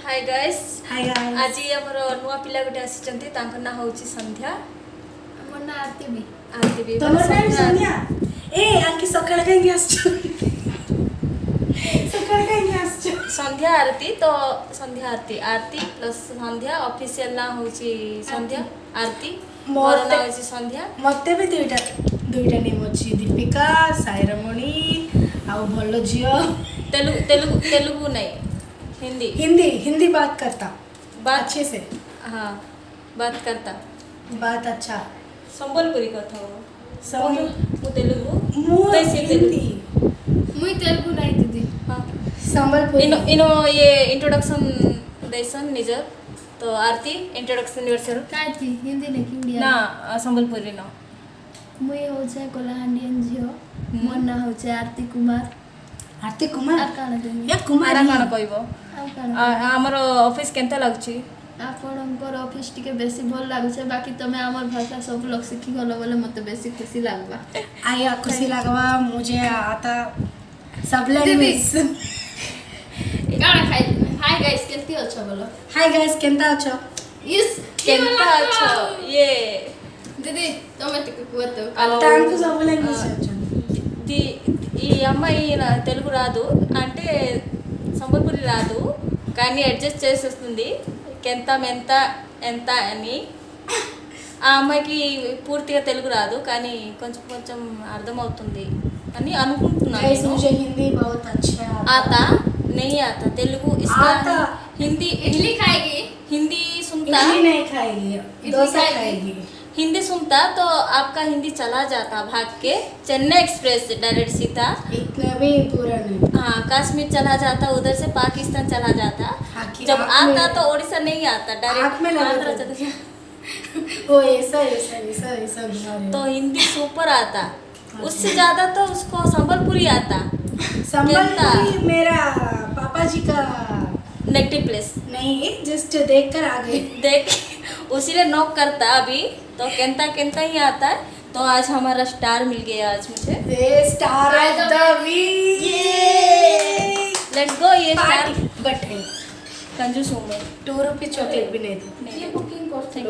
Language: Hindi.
हाय गाइस हाय गाइस आज हमर नुआ पिला गोटे आसीचंती तांकर ना होची संध्या हमर ना आरती भी तमर नाम संध्या ए आंकी सकाळ काई आसछ सकाळ काई आसछ संध्या आरती तो संध्या आरती आरती प्लस संध्या ऑफिशियल ना होची संध्या आरती मोर ना होची संध्या मते भी दुईटा नेम अछि दीपिका सायरमणि आ भल्लो जियो तेलुगु नहीं हिंदी बात करता बात अच्छे से हाँ बात करता बात अच्छा संबलपुरी कथा हो मु तेलुगु मु कैसे हिंदी मुई तेलुगु नहीं दीदी हाँ संबलपुरी इनो ये इंट्रोडक्शन देसन निजर तो आरती इंट्रोडक्शन योरसेल्फ काय थी हिंदी नहीं कि इंडिया ना संबलपुरी ना मुई हो जाए कोलाहांडियन झियो मोर ना हो जाए आरती कुमार आर काना देमी या कुमारी काण कहबो आ काना हमर ऑफिस केनता लागछि आपणकर ऑफिस टिके बेसी भल लागुछे बाकी तमे हमर भाषा सब लोग सीखी गलो बोले मते बेसी खुशी लागबा आया खुशी लगवा मुझे आता सब लैंग्वेज काना खाइ हाय गाइस केंती अच्छा बोलो हाय गाइस केंता अछो इस केनता अच्छा ये दीदी तमे टिके कुवतो तांको सब लैंग्वेज अछो ది ఈ అమ్మాయి తెలుగు రాదు అంటే సంబల్పురి రాదు కానీ అడ్జస్ట్ చేసేస్తుంది కెంత మెంత ఎంత అని ఆ అమ్మాయికి పూర్తిగా తెలుగు రాదు కానీ కొంచెం కొంచెం అర్థమవుతుంది అని అనుకుంటున్నాను गाइस నేను मुझे हिंदी बहुत अच्छा आता नहीं आता तेलुगु इसका आता। हिंदी इडली खाएगी हिंदी सुनता इडली नहीं खाएगी डोसा खाएगी हिंदी सुनता तो आपका हिंदी चला जाता भाग के चेन्नई एक्सप्रेस डायरेक्ट सीधा इतना भी पूरा नहीं हाँ कश्मीर चला जाता उधर से पाकिस्तान चला जाता आँख जब में- आता तो उड़ीसा नहीं आता आँख डायरेक्ट में लगा आंध्र था। चला जाता। वो ऐसा बीमारी तो हिंदी सुपर आता उससे ज्यादा तो उसको संबलपुरी आता संबलपुरी मेरा पापा जी का नेगेटिव प्लेस नहीं जस्ट देख कर आ गए देख उसीलिए नॉक करता अभी तो केंता केंता ही आता है तो आज हमारा स्टार मिल गया आज मुझे star of the week let's go ये स्टार बट कंजूस हूँ मैं ₹2 चॉकलेट भी नहीं दी नहीं। ये बुकिंग करते